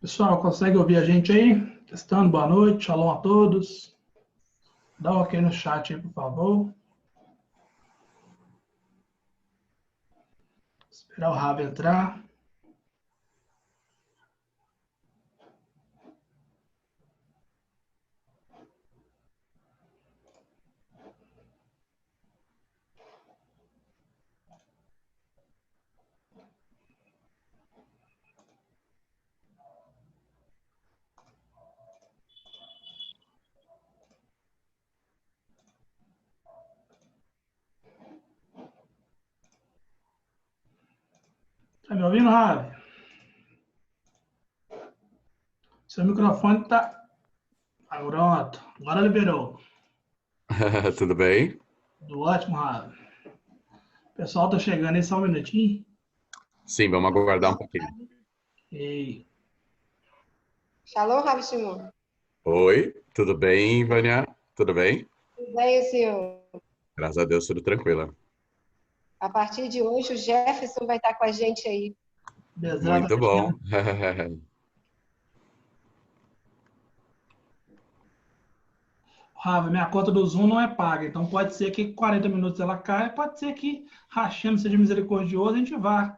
Pessoal, consegue ouvir a gente aí? Testando, boa noite, shalom a todos. Dá um ok no chat aí, por favor. Esperar o Rav entrar. Tá me ouvindo, Rav? Seu microfone tá... Ah, pronto, agora liberou. Tudo bem? Tudo ótimo, Rav. O pessoal tá chegando aí, só um minutinho. Sim, vamos aguardar um pouquinho. E... Shalom, Rav Shimon. Oi, tudo bem, Vânia? Tudo bem? Tudo bem, senhor? Graças a Deus, tudo tranquilo. A partir de hoje, o Jefferson vai estar com a gente aí. Muito bom. Rav, minha conta do Zoom não é paga, então pode ser que 40 minutos ela caia, pode ser que Hashem seja misericordioso, a gente vá.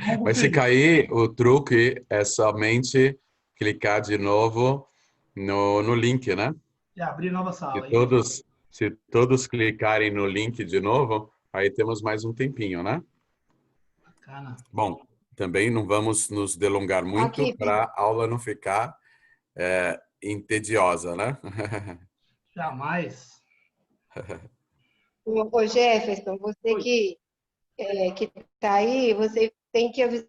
Vamos Mas se conferir. cair, o truque é somente clicar de novo no link, né? E abrir nova Se sala. Isso. todos, se todos clicarem no link de novo, aí temos mais um tempinho, né? Bacana. Bom, também não vamos nos delongar muito Aqui, para a aula não ficar entediosa, né? Jamais. ô Jefferson, você Oi. que está aí, você tem que avisar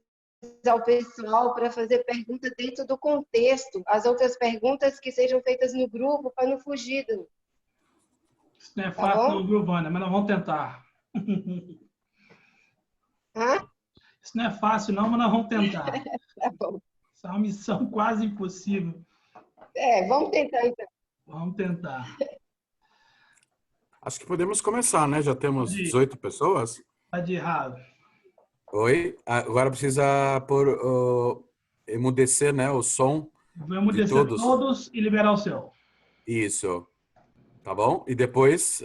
o pessoal para fazer perguntas dentro do contexto. As outras perguntas que sejam feitas no grupo, para não fugir, Isso não é tá fácil, bom? não, viu, Vânia? Mas nós vamos tentar. Hã? Isso não é fácil, não, mas nós vamos tentar. Tá bom. Isso é uma missão quase impossível. Vamos tentar então. Vamos tentar. Acho que podemos começar, né? Já temos Pode ir, 18 pessoas. pode ir, Rav. Oi, agora precisa emudecer, né, o som Vamos de descer todos. todos e liberar o seu. Isso, tá bom? E depois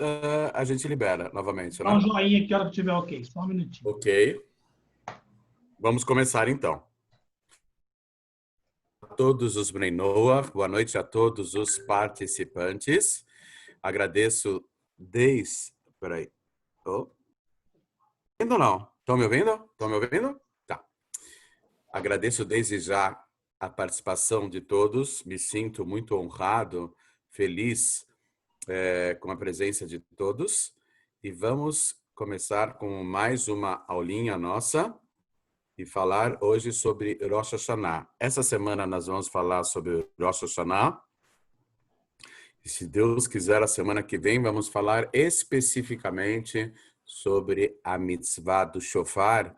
a gente libera novamente, Dá um né? joinha aqui a hora que tiver ok. Só um minutinho. Ok. Vamos começar então. A todos os Bnei Noach, boa noite a todos os participantes. Agradeço desde... Peraí. Oh. Ouvindo ou não? Estão me ouvindo? Estão me ouvindo? Tá. Agradeço desde já a participação de todos. Me sinto muito honrado, feliz com a presença de todos. E vamos começar com mais uma aulinha nossa e falar hoje sobre Rosh Hashanah. Essa semana nós vamos falar sobre Rosh Hashanah. E se Deus quiser, a semana que vem vamos falar especificamente sobre a mitzvah do shofar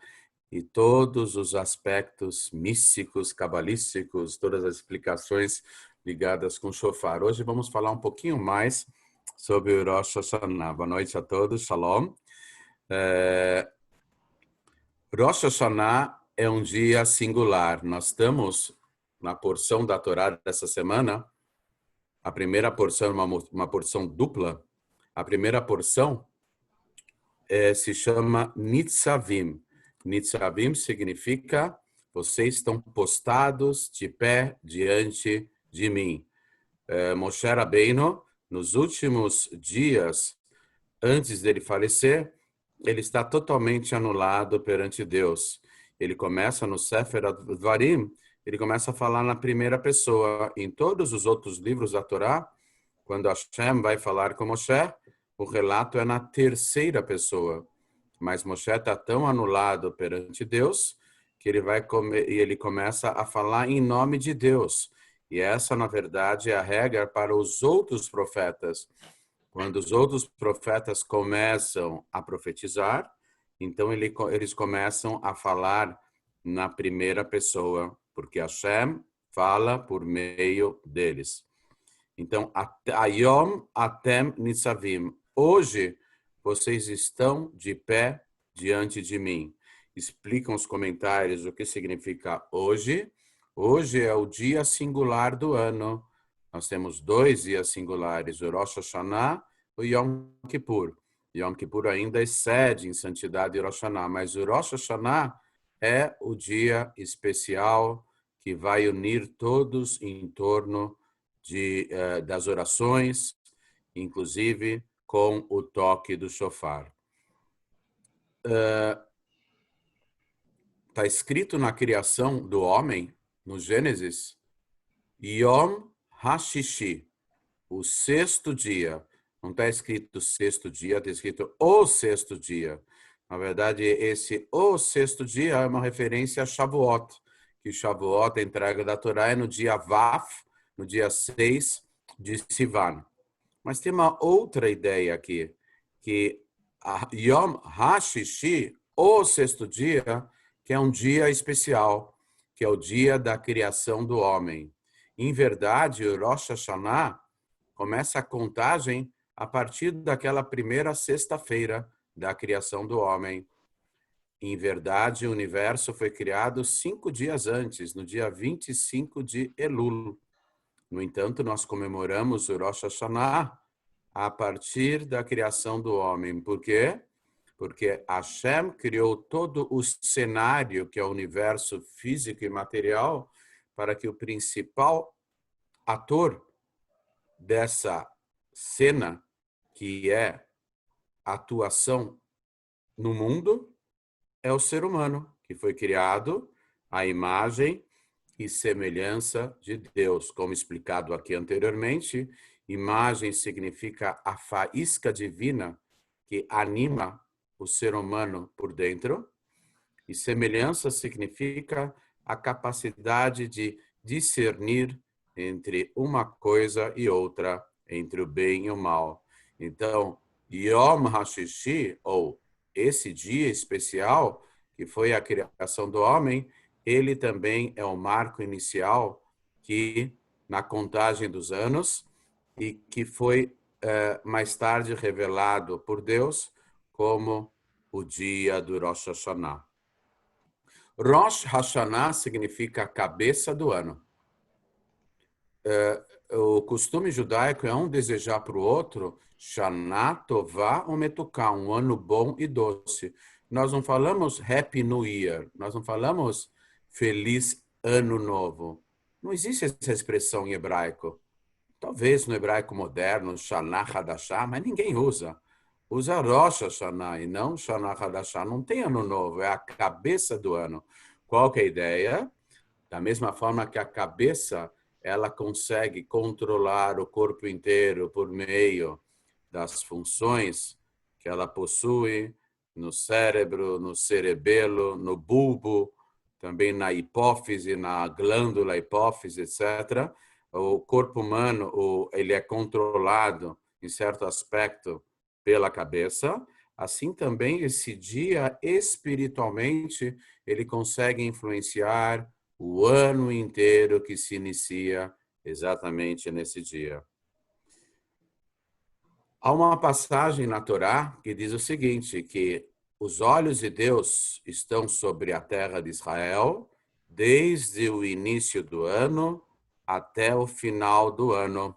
e todos os aspectos místicos, cabalísticos, todas as explicações ligadas com o shofar. Hoje vamos falar um pouquinho mais sobre o Rosh Hashanah. Boa noite a todos, shalom. Rosh Hashanah é um dia singular. Nós estamos na porção da Torá dessa semana. A primeira porção é uma porção dupla. A primeira porção se chama Nitzavim. Nitzavim significa vocês estão postados de pé diante de mim. Moshe Rabbeinu, nos últimos dias, antes dele falecer, ele está totalmente anulado perante Deus. Ele começa no Sefer Advarim, ele começa a falar na primeira pessoa. Em todos os outros livros da Torá, quando Hashem vai falar com Moshe, o relato é na terceira pessoa. Mas Moshe está tão anulado perante Deus que ele começa a falar em nome de Deus. E essa, na verdade, é a regra para os outros profetas. Quando os outros profetas começam a profetizar, então eles começam a falar na primeira pessoa, porque Hashem fala por meio deles. Então, Ayom Atem Nitzavim. Hoje, vocês estão de pé diante de mim. Explicam os comentários o que significa hoje. Hoje é o dia singular do ano. Nós temos 2 dias singulares, o Rosh Hashanah e o Yom Kippur. Yom Kippur ainda excede em santidade o Rosh Hashanah, mas o Rosh Hashanah é o dia especial que vai unir todos em torno das orações, inclusive com o toque do shofar. Está escrito na criação do homem, no Gênesis, Yom HaShishi, o 6º dia. Não está escrito 6º dia, está escrito o 6º dia. Na verdade, o 6º dia é uma referência a Shavuot, que Shavuot, a entrega da Torá, é no dia Vav, no dia 6 de Sivan. Mas tem uma outra ideia aqui, que Yom HaShishi, o 6º dia, que é um dia especial, que é o dia da criação do homem. Em verdade, o Rosh Hashanah começa a contagem a partir daquela primeira sexta-feira da criação do homem. Em verdade, o universo foi criado 5 dias antes, no dia 25 de Elul. No entanto, nós comemoramos o Rosh Hashanah a partir da criação do homem. Por quê? Porque Hashem criou todo o cenário, que é o universo físico e material, para que o principal ator dessa cena, que é a atuação no mundo, é o ser humano, que foi criado à imagem e semelhança de Deus. Como explicado aqui anteriormente, imagem significa a faísca divina que anima o ser humano por dentro, e semelhança significa a capacidade de discernir entre uma coisa e outra, entre o bem e o mal. Então, Yom HaShishi, ou esse dia especial, que foi a criação do homem, ele também é o marco inicial que, na contagem dos anos, e que foi mais tarde revelado por Deus como o dia do Rosh Hashanah. Rosh Hashanah significa cabeça do ano. O costume judaico é um desejar para o outro Shana Tová Umetuká, um ano bom e doce. Nós não falamos Happy New Year, nós não falamos Feliz Ano Novo. Não existe essa expressão em hebraico. Talvez no hebraico moderno, Shana Hadashah, mas ninguém usa. Usa Rosh Hashanah e não Shana Hadashah. Não tem ano novo, é a cabeça do ano. Qual que é a ideia? Da mesma forma que a cabeça, ela consegue controlar o corpo inteiro por meio das funções que ela possui no cérebro, no cerebelo, no bulbo, também na hipófise, na glândula hipófise, etc. O corpo humano, ele é controlado, em certo aspecto, pela cabeça. Assim também, esse dia, espiritualmente, ele consegue influenciar o ano inteiro que se inicia exatamente nesse dia. Há uma passagem na Torá que diz o seguinte, que os olhos de Deus estão sobre a terra de Israel desde o início do ano até o final do ano.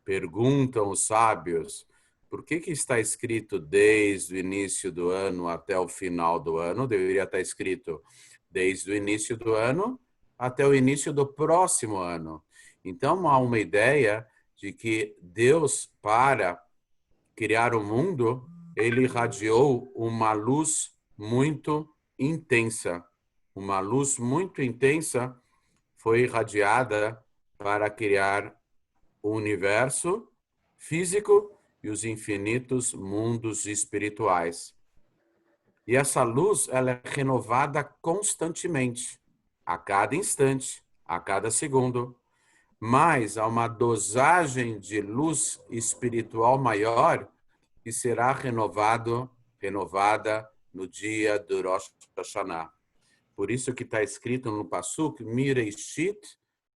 Perguntam os sábios, por que está escrito desde o início do ano até o final do ano? Deveria estar escrito desde o início do ano até o início do próximo ano. Então, há uma ideia de que Deus, para criar o mundo, ele irradiou uma luz muito intensa. Uma luz muito intensa foi irradiada para criar o universo físico e os infinitos mundos espirituais. E essa luz, ela é renovada constantemente, a cada instante, a cada segundo. Mas há uma dosagem de luz espiritual maior que será renovada no dia do Rosh Hashanah. Por isso que está escrito no Pasuk, Mireishit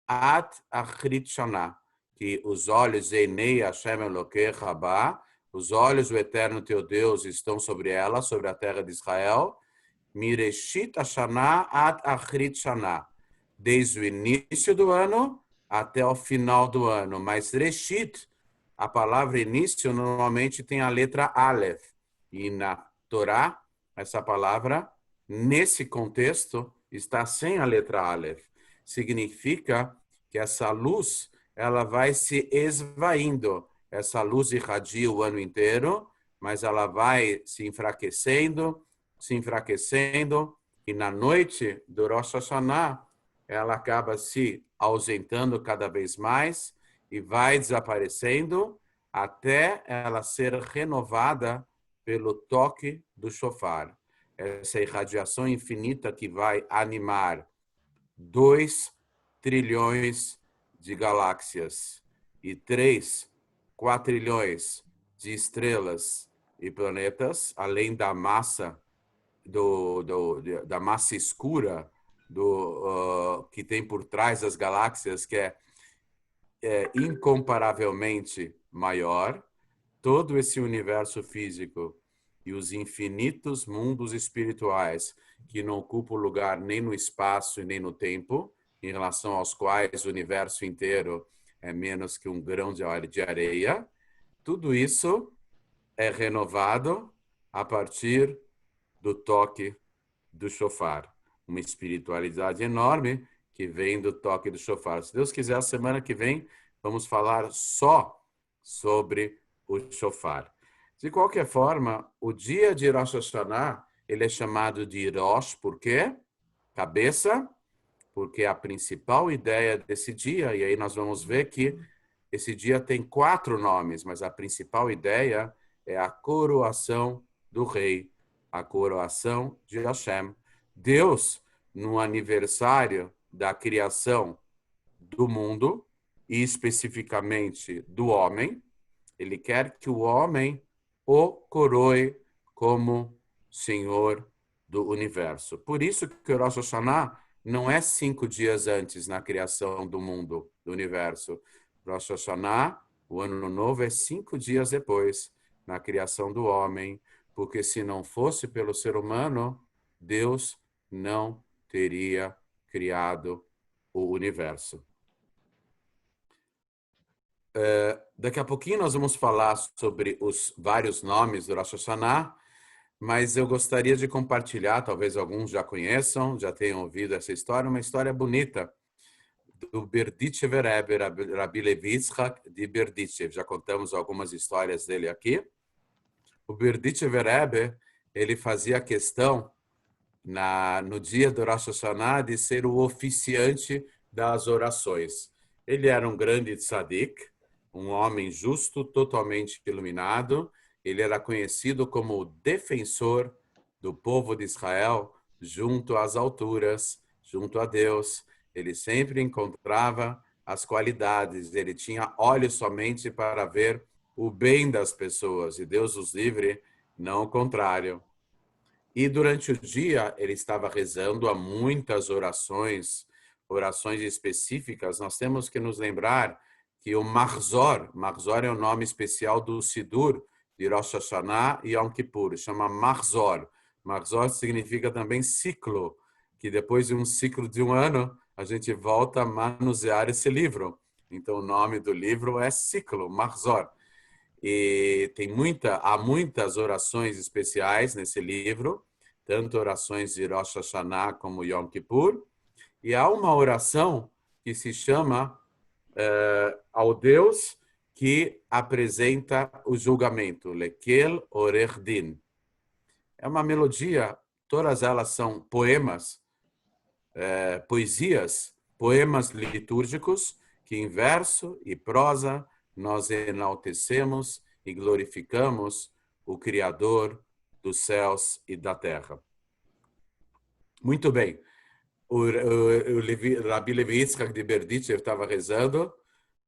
ad achrit shana, que os olhos, Einei Hashem Elokecha ba, os olhos do Eterno teu Deus estão sobre ela, sobre a terra de Israel, Mireshit Hashanah ad achrit shana, desde o início do ano até o final do ano. Mas Reshit, a palavra início, normalmente tem a letra Aleph. E na Torá, essa palavra, nesse contexto, está sem a letra Aleph. Significa que essa luz, ela vai se esvaindo. Essa luz irradia o ano inteiro, mas ela vai se enfraquecendo, e na noite do Rosh Hashanah, ela acaba se ausentando cada vez mais e vai desaparecendo até ela ser renovada pelo toque do shofar. Essa irradiação infinita que vai animar 2 trilhões de galáxias e 3 quatrilhões de estrelas e planetas, além da massa da massa escura que tem por trás das galáxias, que é incomparavelmente maior, todo esse universo físico e os infinitos mundos espirituais que não ocupam lugar nem no espaço e nem no tempo, em relação aos quais o universo inteiro é menos que um grão de areia, tudo isso é renovado a partir do toque do shofar. Uma espiritualidade enorme que vem do toque do shofar. Se Deus quiser, a semana que vem, vamos falar só sobre o shofar. De qualquer forma, o dia de Rosh Hashanah, ele é chamado de Rosh, por quê? Cabeça, porque a principal ideia desse dia, e aí nós vamos ver que esse dia tem 4 nomes, mas a principal ideia é a coroação do rei, a coroação de Hashem. Deus, no aniversário da criação do mundo, e especificamente do homem, ele quer que o homem o coroe como Senhor do universo. Por isso que o Rosh Hashanah não é 5 dias antes na criação do mundo, do universo. Rosh Hashanah, o ano novo, é 5 dias depois, na criação do homem, porque se não fosse pelo ser humano, Deus não teria criado o universo. Daqui a pouquinho nós vamos falar sobre os vários nomes do Rosh Hashanah, mas eu gostaria de compartilhar, talvez alguns já conheçam, já tenham ouvido essa história, uma história bonita do Berditchever Rebbe, Rabbi Levi Yitzchak de Berditchev. Já contamos algumas histórias dele aqui. O Berditchever Rebbe, ele fazia questão no dia do Rosh Hashanah de ser o oficiante das orações. Ele era um grande tzadik, um homem justo, totalmente iluminado. Ele era conhecido como o defensor do povo de Israel junto às alturas, junto a Deus. Ele sempre encontrava as qualidades. Ele tinha olhos somente para ver o bem das pessoas, e Deus os livre, não o contrário. E durante o dia, ele estava rezando a muitas orações específicas. Nós temos que nos lembrar que o Mahzor é o nome especial do Sidur, de Rosh Hashanah e Yom Kippur, chama Mahzor. Mahzor significa também ciclo, que depois de um ciclo de um ano, a gente volta a manusear esse livro. Então, o nome do livro é Ciclo, Mahzor. E há muitas orações especiais nesse livro, tanto orações de Rosh Hashanah como Yom Kippur. E há uma oração que se chama ao Deus que apresenta o julgamento, Lekel Orech Din. É uma melodia, todas elas são poemas, poesias, poemas litúrgicos, que em verso e prosa nós enaltecemos e glorificamos o Criador dos céus e da terra. Muito bem. O Rabbi Levi Yitzchak de Berditchev estava rezando,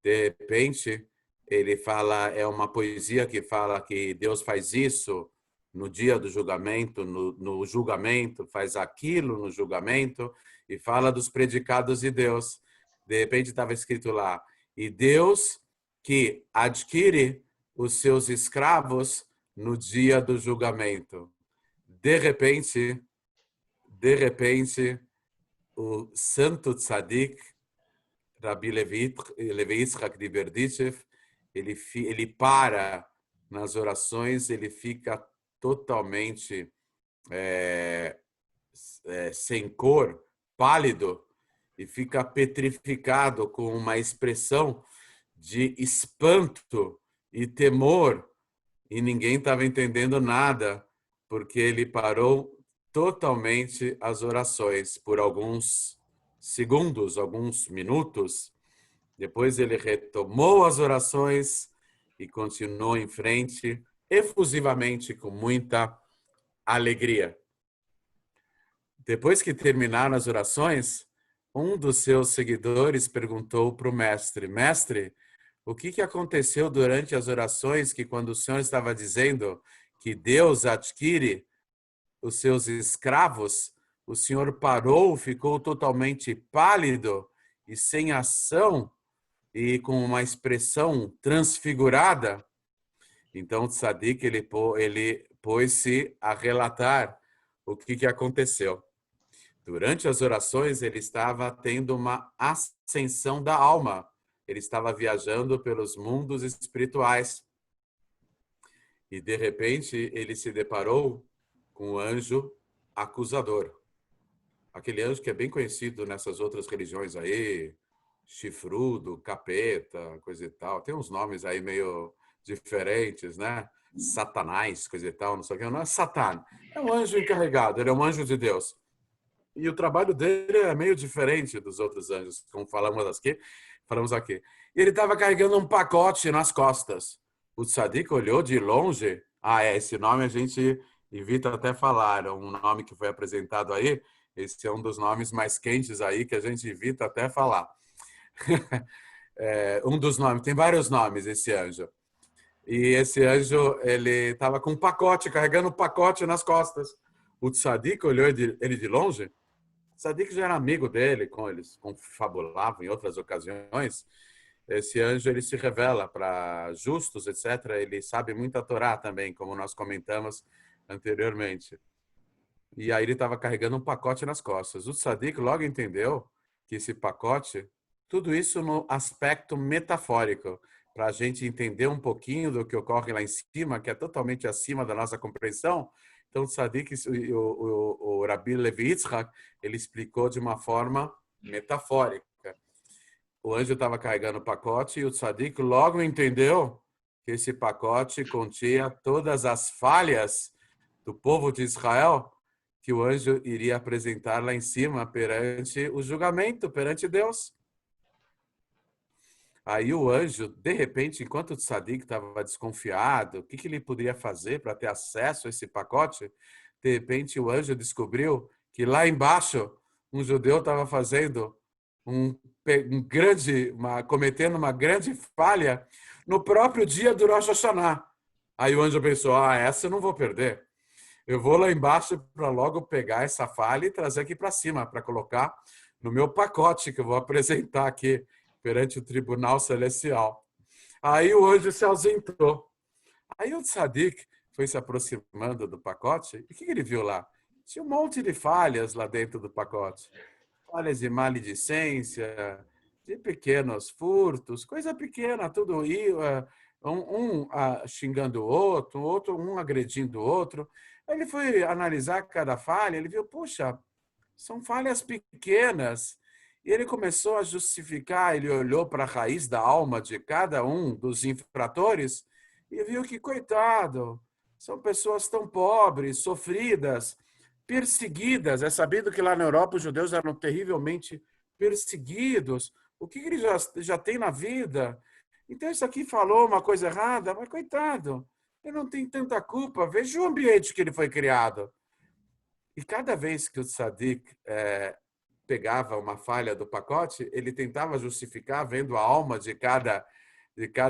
de repente ele fala, é uma poesia que fala que Deus faz isso no dia do julgamento, no julgamento, faz aquilo no julgamento, e fala dos predicados de Deus. De repente estava escrito lá, e Deus que adquire os seus escravos no dia do julgamento. De repente, o santo tzadik, Rabbi Levi Yitzhak de Berdichev, ele para nas orações, ele fica totalmente sem cor, pálido, e fica petrificado com uma expressão de espanto e temor, e ninguém estava entendendo nada, porque ele parou totalmente as orações por alguns segundos, alguns minutos. Depois ele retomou as orações e continuou em frente, efusivamente, com muita alegria. Depois que terminaram as orações, um dos seus seguidores perguntou para o mestre, mestre, o que aconteceu durante as orações que quando o senhor estava dizendo que Deus adquire os seus escravos, o senhor parou, ficou totalmente pálido e sem ação e com uma expressão transfigurada? Então o tzadik, ele pôs-se a relatar o que aconteceu. Durante as orações, ele estava tendo uma ascensão da alma. Ele estava viajando pelos mundos espirituais. E, de repente, ele se deparou com o anjo acusador. Aquele anjo que é bem conhecido nessas outras religiões aí, chifrudo, capeta, coisa e tal. Tem uns nomes aí meio diferentes, né? Satanás, coisa e tal, não sei o que. Não é Satã. É um anjo encarregado, ele é um anjo de Deus. E o trabalho dele é meio diferente dos outros anjos, como falamos aqui. E ele estava carregando um pacote nas costas. O tzadik olhou de longe. Esse nome a gente evita até falar. Um nome que foi apresentado aí. Esse é um dos nomes mais quentes aí que a gente evita até falar. Um dos nomes. Tem vários nomes esse anjo. E esse anjo, ele estava com um pacote, carregando um pacote nas costas. O tzadik olhou ele de longe. Tzadik já era amigo dele, eles confabulavam em outras ocasiões. Esse anjo, ele se revela para justos, etc. Ele sabe muito a Torá também, como nós comentamos anteriormente. E aí ele estava carregando um pacote nas costas. O tzadik logo entendeu que esse pacote, tudo isso no aspecto metafórico, para a gente entender um pouquinho do que ocorre lá em cima, que é totalmente acima da nossa compreensão. Então, o tzadik, o Rabbi Levi Yitzhak, ele explicou de uma forma metafórica. O anjo estava carregando o pacote e o tzadik logo entendeu que esse pacote continha todas as falhas do povo de Israel que o anjo iria apresentar lá em cima perante o julgamento, perante Deus. Aí o anjo, de repente, enquanto o tzadik estava desconfiado, o que ele poderia fazer para ter acesso a esse pacote? De repente o anjo descobriu que lá embaixo um judeu estava fazendo cometendo uma grande falha no próprio dia do Rosh Hashanah. Aí o anjo pensou, essa eu não vou perder. Eu vou lá embaixo para logo pegar essa falha e trazer aqui para cima, para colocar no meu pacote que eu vou apresentar aqui perante o tribunal celestial. Aí o anjo se ausentou. Aí o tzadik foi se aproximando do pacote. E o que ele viu lá? Tinha um monte de falhas lá dentro do pacote. Falhas de maledicência, de pequenos furtos, coisa pequena, tudo aí, xingando o outro, um agredindo o outro. Aí ele foi analisar cada falha, ele viu, puxa, são falhas pequenas. E ele começou a justificar, ele olhou para a raiz da alma de cada um dos infratores e viu que, coitado, são pessoas tão pobres, sofridas, perseguidas. É sabido que lá na Europa os judeus eram terrivelmente perseguidos. O que ele já tem na vida? Então isso aqui falou uma coisa errada, mas coitado, ele não tem tanta culpa. Veja o ambiente que ele foi criado. E cada vez que o tzadik pegava uma falha do pacote, ele tentava justificar vendo a alma de cada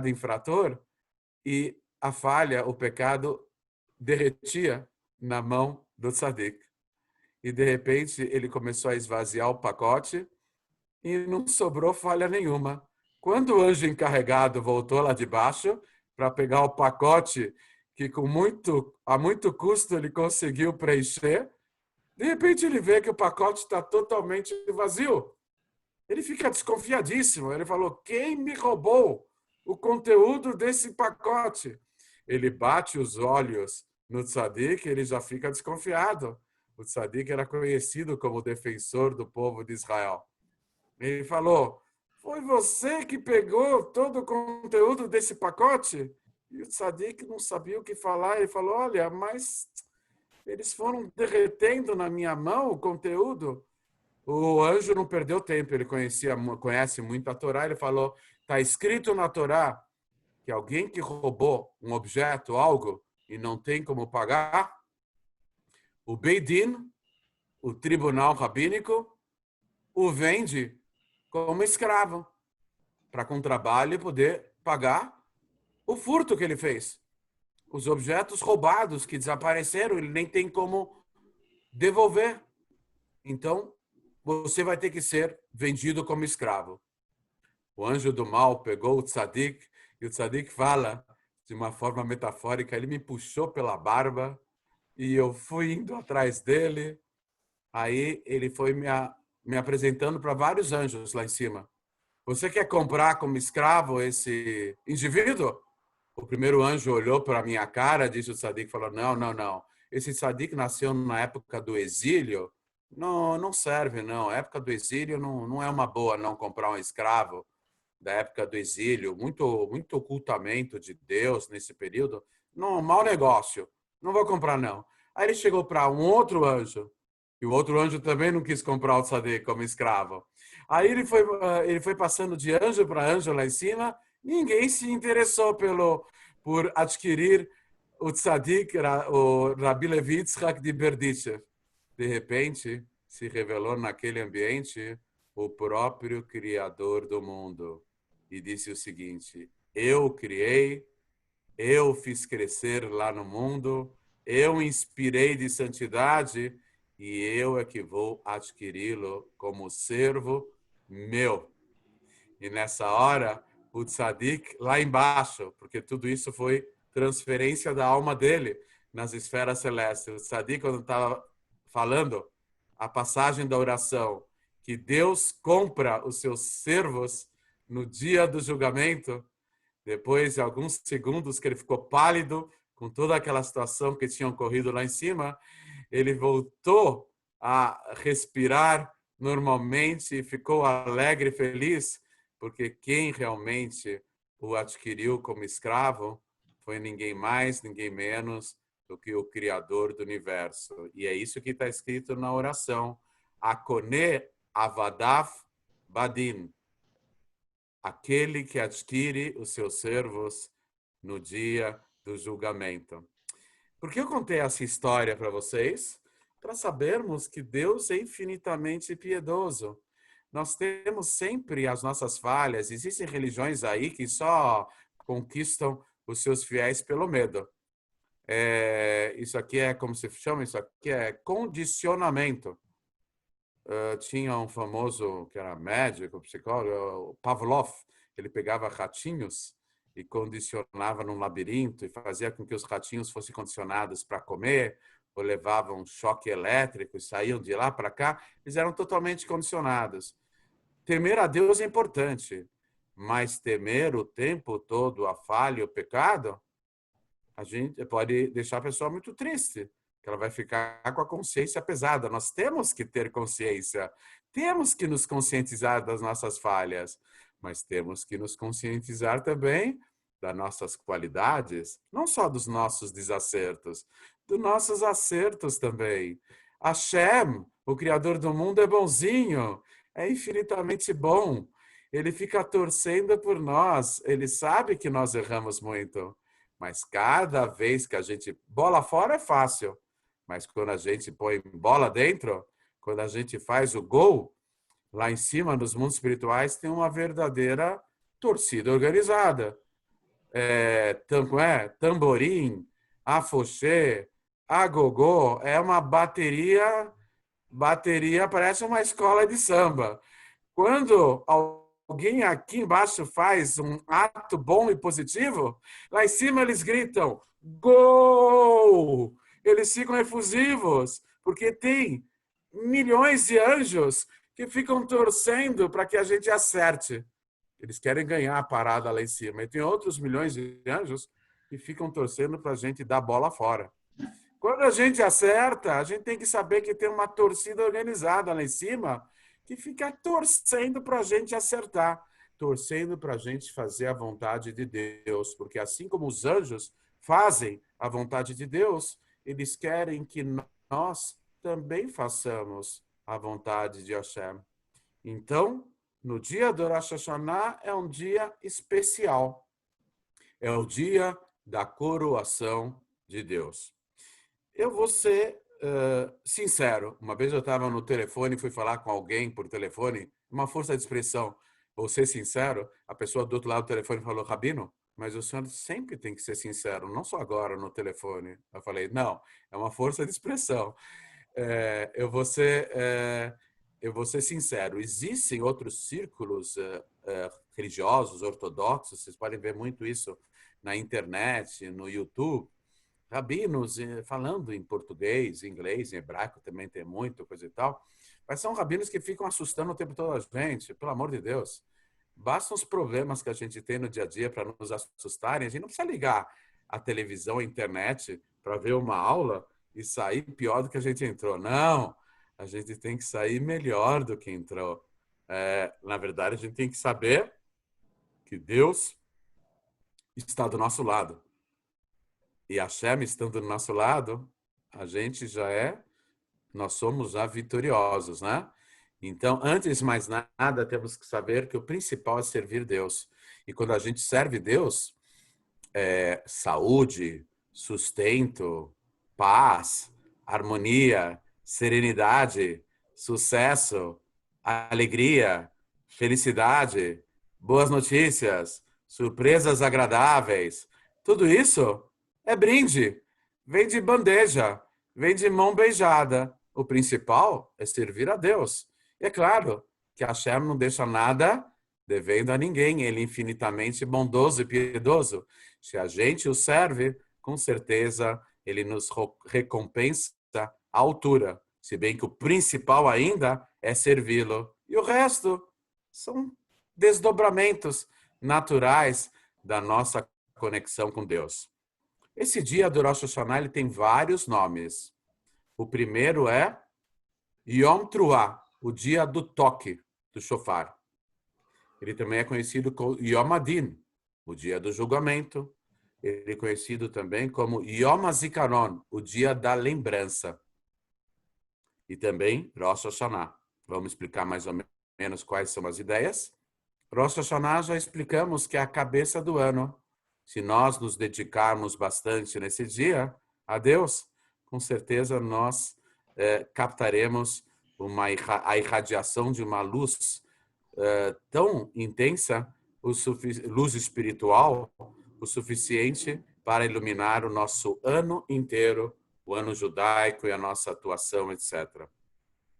infrator e a falha, o pecado, derretia na mão do tzadik. E, de repente, ele começou a esvaziar o pacote e não sobrou falha nenhuma. Quando o anjo encarregado voltou lá de baixo para pegar o pacote que a muito custo ele conseguiu preencher, de repente ele vê que o pacote está totalmente vazio. Ele fica desconfiadíssimo. Ele falou: quem me roubou o conteúdo desse pacote? Ele bate os olhos no tzadik, ele já fica desconfiado. O tzadik era conhecido como defensor do povo de Israel. Ele falou: foi você que pegou todo o conteúdo desse pacote? E o tzadik não sabia o que falar. Ele falou: olha, mas eles foram derretendo na minha mão o conteúdo. O anjo não perdeu tempo, ele conhece muito a Torá. Ele falou: está escrito na Torá que alguém que roubou um objeto, algo, e não tem como pagar, o Beit Din, o tribunal rabínico, o vende como escravo, para com trabalho poder pagar o furto que ele fez. Os objetos roubados que desapareceram, ele nem tem como devolver. Então, você vai ter que ser vendido como escravo. O anjo do mal pegou o tzadik, e o tzadik fala, de uma forma metafórica, ele me puxou pela barba, e eu fui indo atrás dele. Aí ele foi me apresentando para vários anjos lá em cima. Você quer comprar como escravo esse indivíduo? O primeiro anjo olhou para a minha cara, disse o tzadik, falou: não, não, não. Esse tzadik nasceu na época do exílio. Não, não serve, não. A época do exílio não é uma boa não comprar um escravo da época do exílio. Muito ocultamento de Deus nesse período. Não, mau negócio. Não vou comprar, não. Aí ele chegou para um outro anjo. E o outro anjo também não quis comprar o tzadik como escravo. Aí ele foi passando de anjo para anjo lá em cima. Ninguém se interessou por adquirir o tzadik, o Rabi Levi Yitzhak de Berdichev. De repente, se revelou naquele ambiente o próprio Criador do mundo. E disse o seguinte: eu criei, eu fiz crescer lá no mundo, eu inspirei de santidade e eu é que vou adquiri-lo como servo meu. E nessa hora, o tzadik lá embaixo, porque tudo isso foi transferência da alma dele nas esferas celestes. O tzadik, quando estava falando a passagem da oração, que Deus compra os seus servos no dia do julgamento, depois de alguns segundos que ele ficou pálido com toda aquela situação que tinha ocorrido lá em cima, ele voltou a respirar normalmente e ficou alegre e feliz, porque quem realmente o adquiriu como escravo foi ninguém mais, ninguém menos do que o Criador do universo. E é isso que está escrito na oração. Akone avadaf badin. Aquele que adquire os seus servos no dia do julgamento. Por que eu contei essa história para vocês? Para sabermos que Deus é infinitamente piedoso. Nós temos sempre as nossas falhas. Existem religiões aí que só conquistam os seus fiéis pelo medo. Isso aqui é como se chama? Isso aqui é condicionamento. Tinha um famoso que era médico, psicólogo, Pavlov. Ele pegava ratinhos e condicionava num labirinto e fazia com que os ratinhos fossem condicionados para comer, ou levavam um choque elétrico e saíam de lá para cá. Eles eram totalmente condicionados. Temer a Deus é importante, mas temer o tempo todo a falha e o pecado, a gente pode deixar a pessoa muito triste, que ela vai ficar com a consciência pesada. Nós temos que ter consciência, temos que nos conscientizar das nossas falhas, mas temos que nos conscientizar também das nossas qualidades, não só dos nossos desacertos, dos nossos acertos também. Hashem, o Criador do mundo, é bonzinho, é infinitamente bom. Ele fica torcendo por nós, ele sabe que nós erramos muito, mas cada vez que a gente... Bola fora é fácil, mas quando a gente põe bola dentro, quando a gente faz o gol, lá em cima, nos mundos espirituais, tem uma verdadeira torcida organizada. Tamborim, afoxê, agogô, é uma bateria parece uma escola de samba. Quando alguém aqui embaixo faz um ato bom e positivo, lá em cima eles gritam, gol! Eles ficam efusivos, porque tem milhões de anjos que ficam torcendo para que a gente acerte. Eles querem ganhar a parada lá em cima. E tem outros milhões de anjos que ficam torcendo para a gente dar a bola fora. Quando a gente acerta, a gente tem que saber que tem uma torcida organizada lá em cima que fica torcendo para a gente acertar, torcendo para a gente fazer a vontade de Deus. Porque assim como os anjos fazem a vontade de Deus, eles querem que nós também façamos a vontade de Hashem. Então, no dia do Rosh Hashanah é um dia especial. É o dia da coroação de Deus. Eu vou ser sincero. Uma vez eu estava no telefone, fui falar com alguém por telefone, uma força de expressão. Vou ser sincero, a pessoa do outro lado do telefone falou, Rabino, mas o senhor sempre tem que ser sincero, não só agora no telefone. Eu falei, não, é uma força de expressão. Eu vou ser sincero. Existem outros círculos religiosos, ortodoxos, vocês podem ver muito isso na internet, no YouTube, rabinos falando em português, em inglês, em hebraico também tem muito, coisa e tal. Mas são rabinos que ficam assustando o tempo todo a gente, pelo amor de Deus. Bastam os problemas que a gente tem no dia a dia para nos assustarem. A gente não precisa ligar a televisão, a internet para ver uma aula e sair pior do que a gente entrou. Não, a gente tem que sair melhor do que entrou. Na verdade, a gente tem que saber que Deus está do nosso lado. E Hashem estando do nosso lado, a gente nós somos já vitoriosos, né? Então, antes de mais nada, temos que saber que o principal é servir Deus. E quando a gente serve Deus, saúde, sustento, paz, harmonia, serenidade, sucesso, alegria, felicidade, boas notícias, surpresas agradáveis, tudo isso é brinde, vem de bandeja, vem de mão beijada. O principal é servir a Deus. E é claro que Hashem não deixa nada devendo a ninguém. Ele é infinitamente bondoso e piedoso. Se a gente o serve, com certeza ele nos recompensa à altura. Se bem que o principal ainda é servi-lo. E o resto são desdobramentos naturais da nossa conexão com Deus. Esse dia do Rosh Hashanah ele tem vários nomes. O primeiro é Yom Truah, o dia do toque do shofar. Ele também é conhecido como Yom Adin, o dia do julgamento. Ele é conhecido também como Yom HaZikaron, o dia da lembrança. E também Rosh Hashanah. Vamos explicar mais ou menos quais são as ideias. Rosh Hashanah já explicamos que é a cabeça do ano. Se nós nos dedicarmos bastante nesse dia a Deus, com certeza nós captaremos a irradiação de uma luz tão intensa, luz espiritual, o suficiente para iluminar o nosso ano inteiro, o ano judaico e a nossa atuação, etc.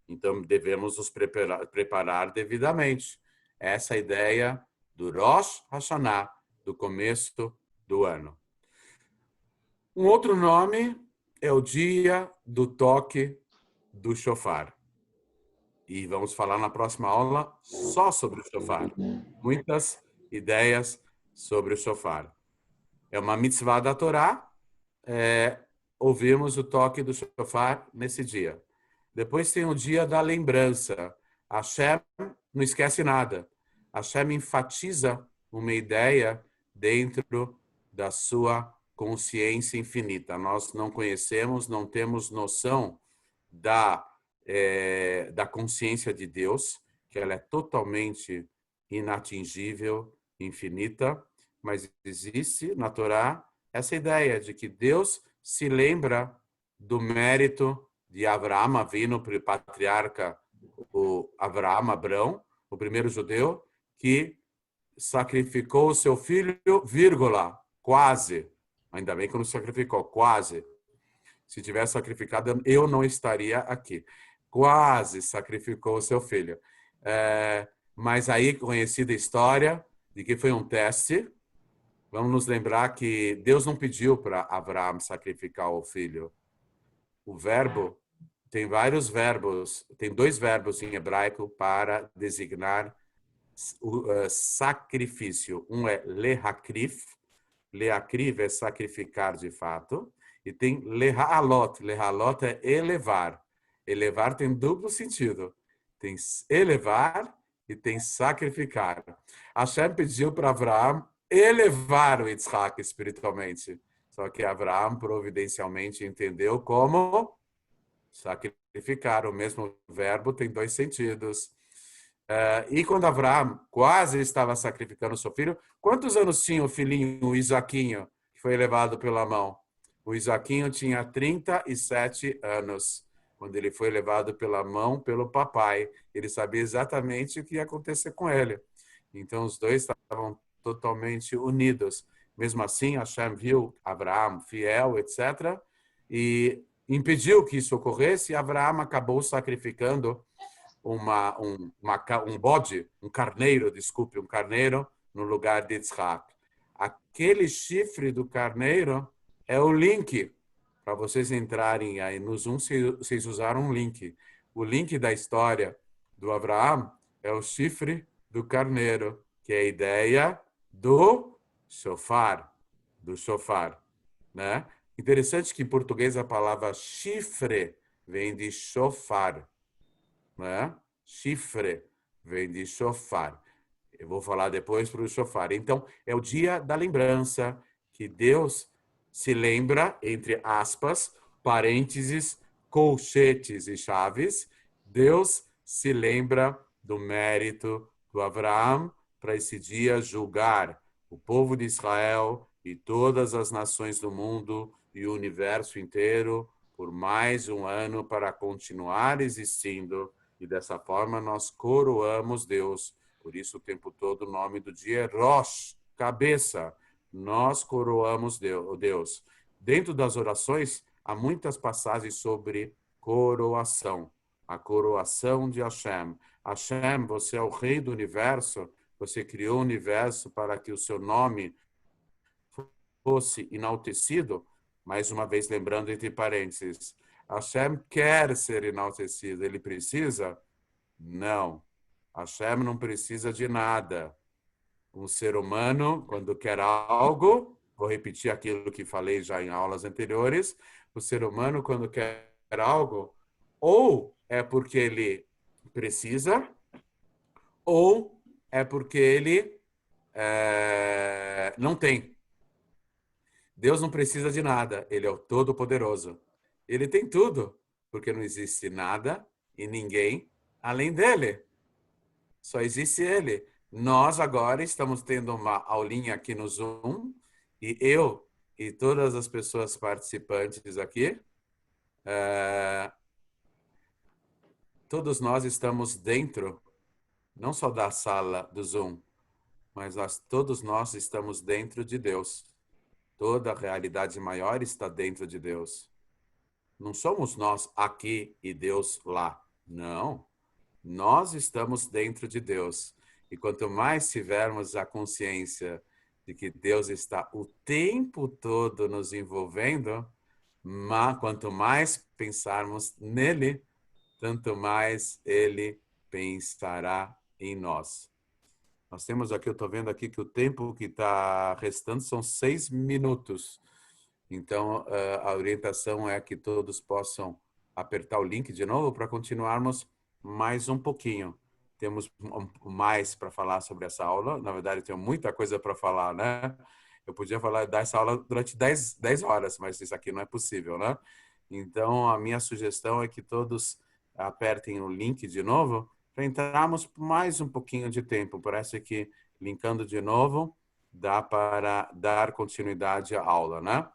Então, devemos nos preparar devidamente. Essa é a ideia do Rosh Hashanah, do começo do ano. Um outro nome é o dia do toque do shofar. E vamos falar na próxima aula só sobre o shofar. Muitas ideias sobre o shofar. É uma mitzvah da Torá, ouvirmos o toque do shofar nesse dia. Depois tem o dia da lembrança. Hashem não esquece nada. Hashem enfatiza uma ideia dentro da sua consciência infinita. Nós não conhecemos, não temos noção da consciência de Deus, que ela é totalmente inatingível, infinita, mas existe na Torá essa ideia de que Deus se lembra do mérito de Avraham Avinu, o patriarca, o Abrão, o primeiro judeu, que sacrificou o seu filho, quase. Ainda bem que não sacrificou, quase. Se tivesse sacrificado, eu não estaria aqui. Quase sacrificou o seu filho. Mas aí, conhecida a história de que foi um teste. Vamos nos lembrar que Deus não pediu para Abraão sacrificar o filho. O verbo, tem vários verbos, tem 2 verbos em hebraico para designar o sacrifício. Um é lehakrif. Lehakrif é sacrificar de fato. E tem lehalot. Lehalot é elevar. Elevar tem duplo sentido. Tem elevar e tem sacrificar. Hashem pediu para Abraão elevar o Yitzhak espiritualmente. Só que Abraão providencialmente entendeu como sacrificar. O mesmo verbo tem 2 sentidos. E quando Abraão quase estava sacrificando o seu filho, quantos anos tinha o filhinho, o Isaquinho, que foi levado pela mão? O Isaquinho tinha 37 anos, quando ele foi levado pela mão pelo papai. Ele sabia exatamente o que ia acontecer com ele. Então, os dois estavam totalmente unidos. Mesmo assim, Hashem viu Abraão fiel, etc., e impediu que isso ocorresse, e Abraão acabou sacrificando um bode, um carneiro no lugar de Yitzhak. Aquele chifre do carneiro é o link. Para vocês entrarem aí no Zoom, vocês usaram um link. O link da história do Abraão é o chifre do carneiro, que é a ideia do shofar, né? Interessante que em português a palavra chifre vem de shofar, né? Chifre vem de shofar. Eu vou falar depois para o shofar. Então, é o dia da lembrança, que Deus se lembra, entre aspas, parênteses, colchetes e chaves, Deus se lembra do mérito do Abraão para esse dia julgar o povo de Israel e todas as nações do mundo e o universo inteiro por mais um ano para continuar existindo. E dessa forma nós coroamos Deus. Por isso o tempo todo o nome do dia é Rosh, cabeça. Nós coroamos Deus. Dentro das orações, há muitas passagens sobre coroação. A coroação de Hashem. Hashem, você é o rei do universo. Você criou o universo para que o seu nome fosse enaltecido. Mais uma vez, lembrando entre parênteses, Hashem quer ser enaltecido. Ele precisa? Não. Hashem não precisa de nada. Um ser humano, quando quer algo, vou repetir aquilo que falei já em aulas anteriores, o ser humano, quando quer algo, ou é porque ele precisa, ou é porque ele não tem. Deus não precisa de nada, ele é o Todo-Poderoso. Ele tem tudo, porque não existe nada e ninguém além dele. Só existe ele. Nós agora estamos tendo uma aulinha aqui no Zoom, e eu e todas as pessoas participantes aqui, todos nós estamos dentro, não só da sala do Zoom, mas todos nós estamos dentro de Deus. Toda a realidade maior está dentro de Deus. Não somos nós aqui e Deus lá. Não. Nós estamos dentro de Deus. E quanto mais tivermos a consciência de que Deus está o tempo todo nos envolvendo, quanto mais pensarmos nele, tanto mais ele pensará em nós. Nós temos aqui, eu estou vendo aqui que o tempo que está restando são 6 minutos. Então, a orientação é que todos possam apertar o link de novo para continuarmos mais um pouquinho. Temos mais para falar sobre essa aula. Na verdade, tenho muita coisa para falar, né? Eu podia dar essa aula durante 10 horas, mas isso aqui não é possível, né? Então, a minha sugestão é que todos apertem o link de novo para entrarmos mais um pouquinho de tempo. Parece que, linkando de novo, dá para dar continuidade à aula, né?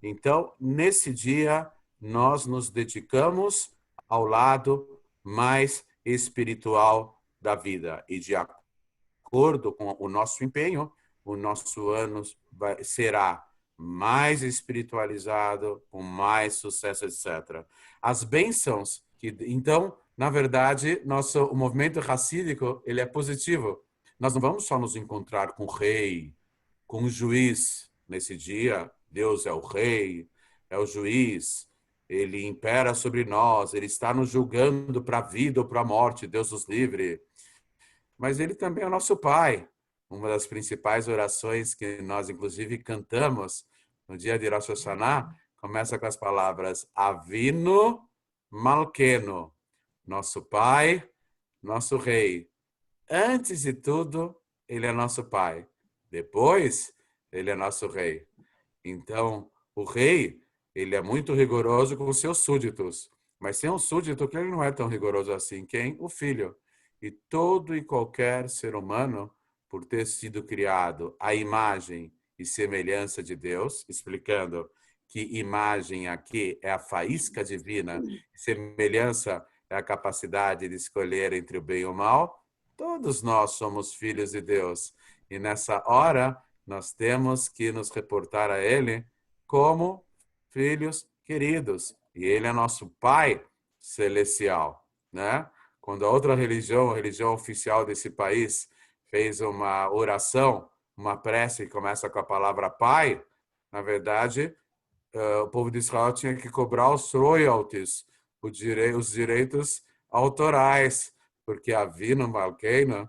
Então, nesse dia, nós nos dedicamos ao lado mais espiritual da vida. E de acordo com o nosso empenho, o nosso ano será mais espiritualizado, com mais sucesso, etc. As bênçãos, então, Na verdade, o movimento racídico, ele é positivo. Nós não vamos só nos encontrar com o rei, com o juiz nesse dia. Deus é o rei, é o juiz. Ele impera sobre nós, ele está nos julgando para a vida ou para a morte, Deus nos livre. Mas ele também é o nosso Pai. Uma das principais orações que nós, inclusive, cantamos no dia de Rosh Hashanah, começa com as palavras Avinu Malkeno, nosso Pai, nosso Rei. Antes de tudo, ele é nosso Pai. Depois, ele é nosso Rei. Então, o Rei, ele é muito rigoroso com os seus súditos. Mas tem um súdito que ele não é tão rigoroso assim. Quem? O Filho. E todo e qualquer ser humano, por ter sido criado à imagem e semelhança de Deus, explicando que imagem aqui é a faísca divina, semelhança é a capacidade de escolher entre o bem e o mal, todos nós somos filhos de Deus. E nessa hora, nós temos que nos reportar a Ele como filhos queridos. E Ele é nosso Pai celestial, né? Quando a outra religião, a religião oficial desse país, fez uma oração, uma prece que começa com a palavra Pai, na verdade, o povo de Israel tinha que cobrar os royalties, os direitos autorais, porque a Avinu Malkeinu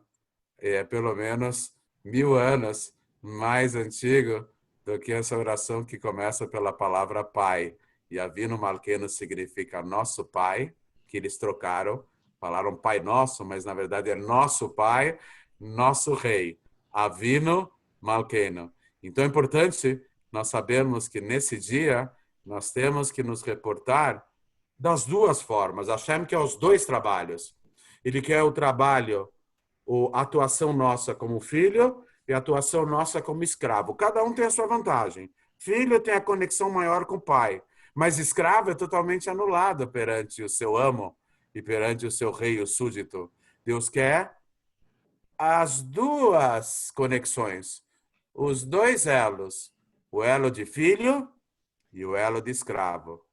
é pelo menos 1000 anos mais antigo do que essa oração que começa pela palavra Pai. E Avinu Malkeinu significa nosso Pai, que eles trocaram, falaram Pai Nosso, mas na verdade é nosso Pai, nosso Rei. Avinu Malkeinu. Então é importante nós sabermos que nesse dia nós temos que nos reportar das duas formas. Hashem quer os dois trabalhos. Ele quer o trabalho, a atuação nossa como filho e a atuação nossa como escravo. Cada um tem a sua vantagem. Filho tem a conexão maior com o pai, mas escravo é totalmente anulado perante o seu amo e perante o seu rei, o súdito. Deus quer as duas conexões, os dois elos, o elo de filho e o elo de escravo.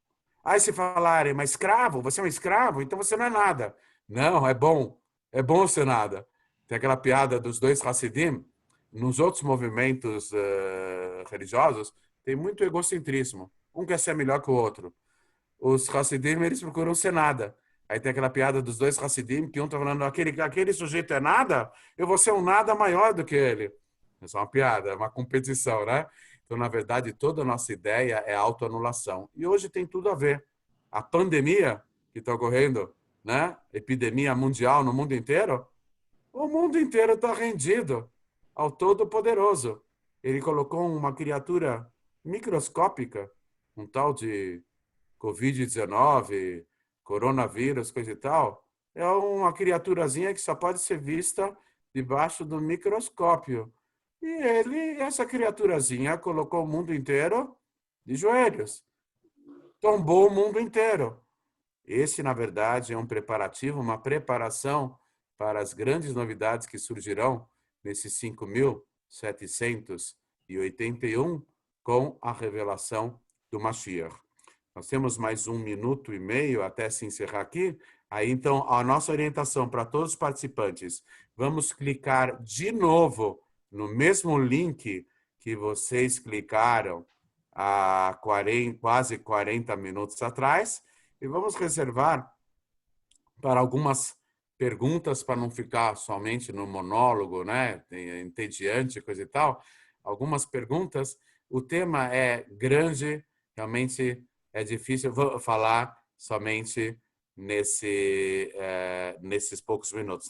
Aí se falarem, mas escravo, você é um escravo, então você não é nada. Não, é bom ser nada. Tem aquela piada dos dois Hassidim. Nos outros movimentos religiosos, tem muito egocentrismo. Um quer ser melhor que o outro. Os Hassidim, eles procuram ser nada. Aí tem aquela piada dos dois Hassidim, que um está falando, aquele sujeito é nada, eu vou ser um nada maior do que ele. É só uma piada, é uma competição, né? Então, na verdade, toda a nossa ideia é autoanulação. E hoje tem tudo a ver. A pandemia que está ocorrendo, né? Epidemia mundial no mundo inteiro, o mundo inteiro está rendido ao Todo-Poderoso. Ele colocou uma criatura microscópica, um tal de Covid-19, coronavírus, coisa e tal. É uma criaturazinha que só pode ser vista debaixo do microscópio. E essa criaturazinha, colocou o mundo inteiro de joelhos. Tombou o mundo inteiro. Esse, na verdade, é um preparativo, uma preparação para as grandes novidades que surgirão nesses 5.781 com a revelação do Mashiach. Nós temos mais 1 minuto e meio até se encerrar aqui. Aí, então, a nossa orientação para todos os participantes, vamos clicar de novo no mesmo link que vocês clicaram há quase 40 minutos atrás e vamos reservar para algumas perguntas, para não ficar somente no monólogo, né, entediante, coisa e tal. Algumas perguntas. O tema é grande, realmente é difícil. Eu vou falar somente nesses poucos minutos.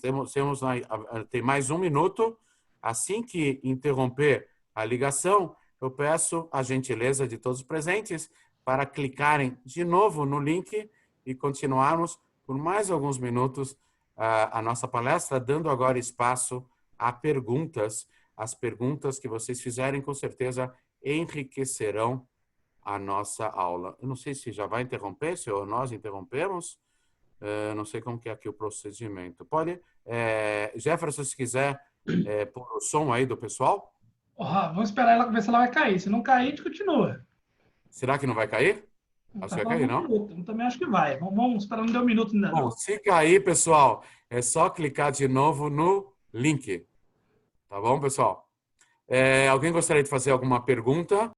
Tem mais 1 minuto. Assim que interromper a ligação, eu peço a gentileza de todos os presentes para clicarem de novo no link e continuarmos por mais alguns minutos a nossa palestra, dando agora espaço a perguntas. As perguntas que vocês fizerem, com certeza, enriquecerão a nossa aula. Eu não sei se já vai interromper, se nós interrompemos. Não sei como que é aqui o procedimento. Pode, Jefferson, se quiser pôr o som aí do pessoal. Vamos esperar ela ver se ela vai cair. Se não cair, a gente continua. Será que não vai cair? Acho que vai cair, não? Eu também acho que vai. Vamos esperar, não deu um minuto ainda Bom, não. se cair, pessoal, é só clicar de novo no link. Tá bom, pessoal? Alguém gostaria de fazer alguma pergunta?